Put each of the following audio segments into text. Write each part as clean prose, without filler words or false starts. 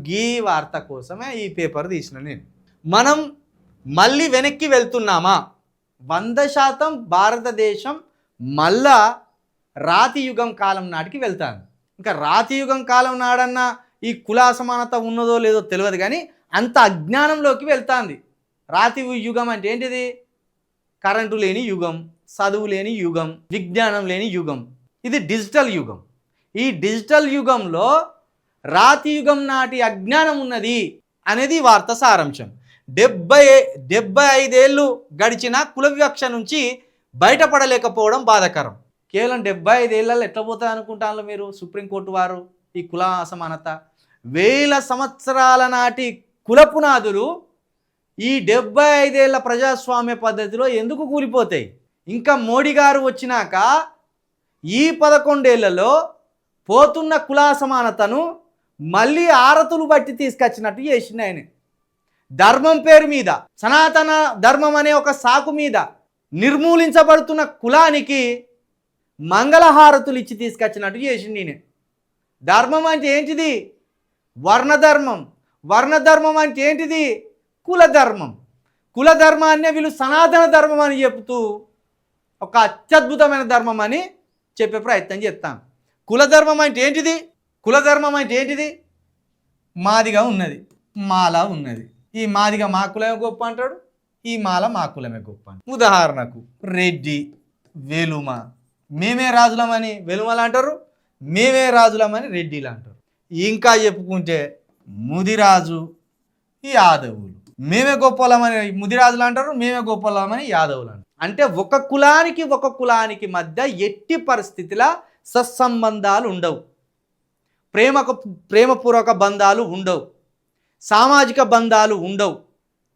గీ వార్త కోసమే ఈ పేపర్ తీసిన నేను. మనం మళ్ళీ వెనక్కి వెళ్తున్నామా? 100% భారతదేశం మళ్ళా రాతి యుగం కాలం నాటికి వెళ్తాను. ఇంకా రాతి యుగం కాలం నాడన్నా ఈ కుల అసమానత ఉన్నదో లేదో తెలియదు, కానీ అంత అజ్ఞానంలోకి వెళ్తాంది. రాతి యుగం అంటే ఏంటిది? కరెంటు లేని యుగం, చదువు లేని యుగం, విజ్ఞానం లేని యుగం. ఇది డిజిటల్ యుగం. ఈ డిజిటల్ యుగంలో రాతి యుగం నాటి అజ్ఞానం ఉన్నది అనేది వార్త సారాంశం. 75 ఏళ్ళు గడిచిన కుల వివక్ష నుంచి బయటపడలేకపోవడం బాధాకరం. కేవలం 75 ఏళ్ళలో ఎట్లా పోతుంది అనుకుంటాను మీరు? సుప్రీంకోర్టు వారు ఈ కుల అసమానత 1000 సంవత్సరాల నాటి కుల పునాదులు ఈ 75 ఏళ్ల ప్రజాస్వామ్య పద్ధతిలో ఎందుకు కూలిపోతాయి? ఇంకా మోడీ గారు వచ్చినాక ఈ 11 ఏళ్లలో పోతున్న కుల అసమానతను మళ్ళీ ఆరతులు బట్టి తీసుకొచ్చినట్టు చేసింది ఆయన. ధర్మం పేరు మీద, సనాతన ధర్మం అనే ఒక సాకు మీద నిర్మూలించబడుతున్న కులానికి మంగళహారతులు ఇచ్చి తీసుకొచ్చినట్టు చేసింది నేను. ధర్మం అంటే ఏంటిది? వర్ణధర్మం. వర్ణధర్మం అంటే ఏంటిది? కులధర్మం. కులధర్మాన్నే వీళ్ళు సనాతన ధర్మం అని చెప్తూ ఒక అత్యద్భుతమైన ధర్మం అని చెప్పే ప్రయత్నం చేస్తాను. కులధర్మం అంటే ఏంటిది? కులధర్మం అంటే ఏంటిది? మాదిగా ఉన్నది, మాల ఉన్నది. ఈ మాదిగా మా కులమే గొప్ప అంటాడు, ఈ మాల మా కులమే గొప్ప అంటాడు. ఉదాహరణకు రెడ్డి, వెలుమ. మేమే రాజులమని వెలుమలు అంటారు, మేమే రాజులమని రెడ్డిలు అంటారు. ఇంకా చెప్పుకుంటే ముదిరాజు, యాదవులు. మేమే గొప్పలమని ముదిరాజులు అంటారు, మేమే గొప్పలమని యాదవులు అంటారు. అంటే ఒక కులానికి మధ్య ఎట్టి పరిస్థితిలో సత్సంబంధాలు ఉండవు, ప్రేమపూర్వక బంధాలు ఉండవు, సామాజిక బంధాలు ఉండవు,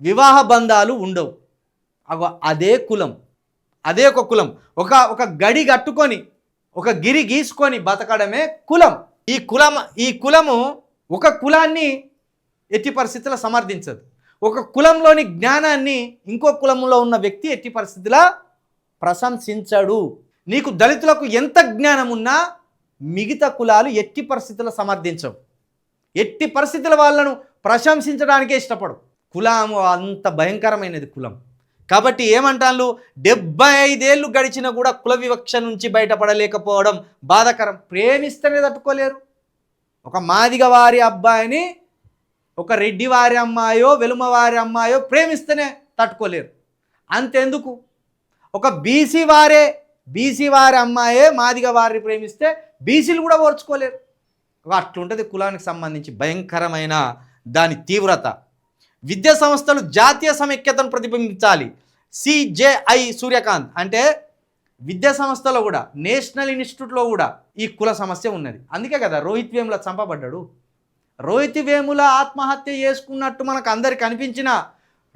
వివాహ బంధాలు ఉండవు. అదే కులం, అదే ఒక కులం. ఒక గడి కట్టుకొని ఒక గిరి గీసుకొని బతకడమే కులం. ఈ కులము ఒక కులాన్ని ఎట్టి పరిస్థితుల్లో సమర్థించదు. ఒక కులంలోని జ్ఞానాన్ని ఇంకో కులంలో ఉన్న వ్యక్తి ఎట్టి పరిస్థితుల్లో ప్రశంసించడు. నీకు దళితులకు ఎంత జ్ఞానం ఉన్నా మిగతా కులాలు ఎట్టి పరిస్థితుల్లో సమర్థించవు, ఎట్టి పరిస్థితుల వాళ్ళను ప్రశంసించడానికే ఇష్టపడు. కులము అంత భయంకరమైనది కులం. కాబట్టి ఏమంటాను, 75 ఏళ్ళు గడిచినా కూడా కుల వివక్ష నుంచి బయటపడలేకపోవడం బాధాకరం. ప్రేమిస్తేనే తట్టుకోలేరు. ఒక మాదిగ వారి అబ్బాయిని ఒక రెడ్డి వారి అమ్మాయో వెలుమ వారి అమ్మాయో ప్రేమిస్తేనే తట్టుకోలేరు. అంతెందుకు ఒక బీసీ వారి అమ్మాయే మాదిగ వారిని ప్రేమిస్తే బీసీలు కూడా ఓర్చుకోలేరు. అట్లుంటుంది కులానికి సంబంధించి భయంకరమైన దాని తీవ్రత. విద్యా సంస్థలు జాతీయ సమైక్యతను ప్రతిబింబించాలి. సిజేఐ సూర్యకాంత్. అంటే విద్యా సంస్థలో కూడా, నేషనల్ ఇన్స్టిట్యూట్లో కూడా ఈ కుల సమస్య ఉన్నది. అందుకే కదా రోహిత్ వేముల చంపబడ్డాడు. రోహిత్ వేముల ఆత్మహత్య చేసుకున్నట్టు మనకు అందరికి అనిపించిన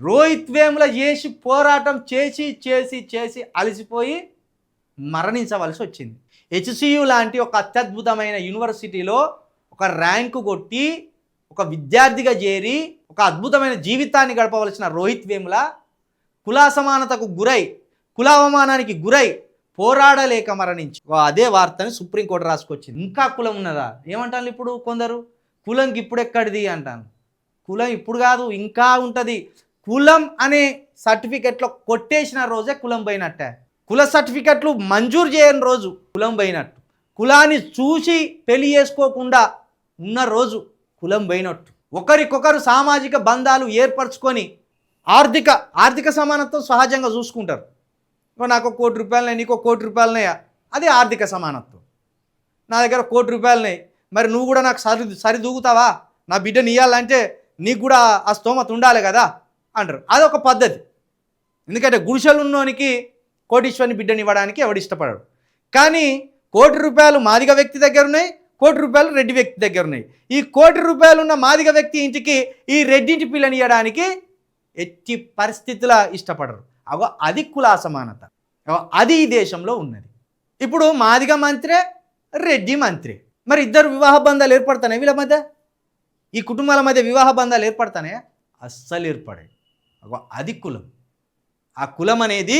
రోహిత్ వేముల చేసి పోరాటం చేసి చేసి చేసి అలసిపోయి మరణించవలసి వచ్చింది. HCU లాంటి ఒక అత్యద్భుతమైన యూనివర్సిటీలో ఒక ర్యాంకు కొట్టి ఒక విద్యార్థిగా చేరి ఒక అద్భుతమైన జీవితాన్ని గడపవలసిన రోహిత్ వేముల కుల అసమానతకు గురై, కుల అవమానానికి గురై పోరాడలేక మరణించి అదే వార్తని సుప్రీంకోర్టు రాసుకొచ్చింది. ఇంకా కులం ఉన్నదా ఏమంటాను? ఇప్పుడు కొందరు కులంకి ఇప్పుడు ఎక్కడిది అంటాను. కులం ఇప్పుడు కాదు, ఇంకా ఉంటుంది. కులం అనే సర్టిఫికెట్లో కొట్టేసిన రోజే కులం పోయినట్టే. కుల సర్టిఫికెట్లు మంజూరు చేయని రోజు కులం పోయినట్టు. కులాన్ని చూసి పెళ్లి చేసుకోకుండా ఉన్న రోజు కులం పోయినట్టు. ఒకరికొకరు సామాజిక బంధాలు ఏర్పరచుకొని ఆర్థిక సమానత్వం సహజంగా చూసుకుంటారు. నాకు ₹1 కోటి, నీకు ₹1 కోటి, అది ఆర్థిక సమానత్వం. నా దగ్గర ₹1 కోటి, మరి నువ్వు కూడా నాకు సరిదూగుతావా? నా బిడ్డని ఇవ్వాలంటే నీకు కూడా ఆ స్తోమత ఉండాలి కదా అంటారు. అదొక పద్ధతి. ఎందుకంటే గుడిసెలున్నోనికి కోటీశ్వరుని బిడ్డని ఇవ్వడానికి ఎవడు ఇష్టపడడు. కానీ ₹1 కోటి మాదిగ వ్యక్తి దగ్గర ఉన్నాయి, ₹1 కోటి రెడ్డి వ్యక్తి దగ్గర ఉన్నాయి. ఈ ₹1 కోటి ఉన్న మాదిగ వ్యక్తి ఇంటికి ఈ రెడ్డింటి పిల్లని ఇవ్వడానికి ఎట్టి పరిస్థితుల్లో ఇష్టపడరు. అది కుల అసమానత. అది ఈ దేశంలో ఉన్నది. ఇప్పుడు మాదిగ మంత్రే, రెడ్డి మంత్రే. మరి ఇద్దరు వివాహ బంధాలు ఏర్పడతానే వీళ్ళ మధ్య? ఈ కుటుంబాల మధ్య వివాహ బంధాలు ఏర్పడతానే? అస్సలు ఏర్పడాయి. అది కులం. ఆ కులం అనేది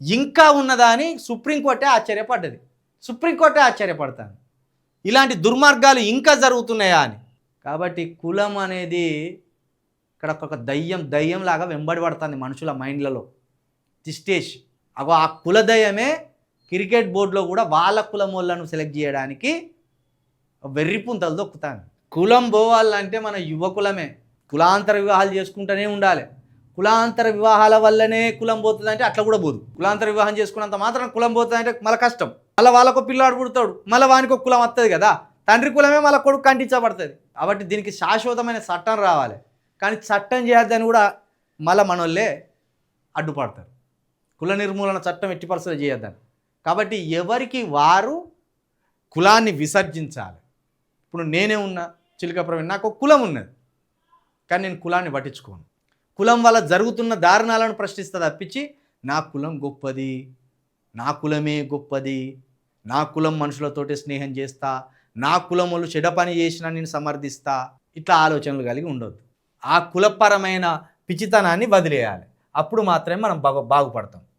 ఇంకా ఉన్నదా అని సుప్రీంకోర్టే ఆశ్చర్యపడ్డది. సుప్రీంకోర్టే ఆశ్చర్యపడతాను, ఇలాంటి దుర్మార్గాలు ఇంకా జరుగుతున్నాయా అని. కాబట్టి కులం అనేది ఇక్కడ ఒక దయ్యంలాగా వెంబడి పడుతుంది మనుషుల మైండ్లలో తిష్టేసి. అగో ఆ కుల దయ్యమే క్రికెట్ బోర్డులో కూడా వాళ్ళ కులం వాళ్ళను సెలెక్ట్ చేయడానికి వెర్రిపుంతలు దొక్కుతాను. కులం పోవాలంటే మన యువకులమే కులాంతర వివాహాలు చేసుకుంటూనే ఉండాలి. కులాంతర వివాహాల వల్లనే కులం పోతుందంటే అట్లా కూడా పోదు. కులాంతర వివాహం చేసుకున్నంత మాత్రం కులం పోతుందంటే మళ్ళీ కష్టం. మళ్ళీ వాళ్ళకు పిల్లాడు పుడతాడు, మళ్ళీ వానికి ఒక కులం వస్తుంది కదా, తండ్రి కులమే మళ్ళీ కొడుకు కంటించబడుతుంది. కాబట్టి దీనికి శాశ్వతమైన చట్టం రావాలి. కానీ చట్టం చేయొద్దని కూడా మళ్ళీ మనోళ్ళే అడ్డుపడతారు. కుల నిర్మూలన చట్టం ఎట్టి పరిస్థితుల్లో చేయొద్దని. కాబట్టి ఎవరికి వారు కులాన్ని విసర్జించాలి. ఇప్పుడు నేనే ఉన్నా చిలుక ప్రవీణ్, నాకు ఒక కులం ఉన్నది, కానీ నేను కులాన్ని పట్టించుకోను. కులం వల్ల జరుగుతున్న దారుణాలను ప్రశ్నిస్తా తప్పించి నా కులం గొప్పది, నా కులమే గొప్పది, నా కులం మనుషులతోటి స్నేహం చేస్తా, నా కులం వాళ్ళు చెడ పని చేసినా నేను సమర్థిస్తా, ఇట్లా ఆలోచనలు కలిగి ఉండొద్దు. ఆ కులపరమైన పిచ్చితనాన్ని వదిలేయాలి. అప్పుడు మాత్రమే మనం బాగుపడతాం.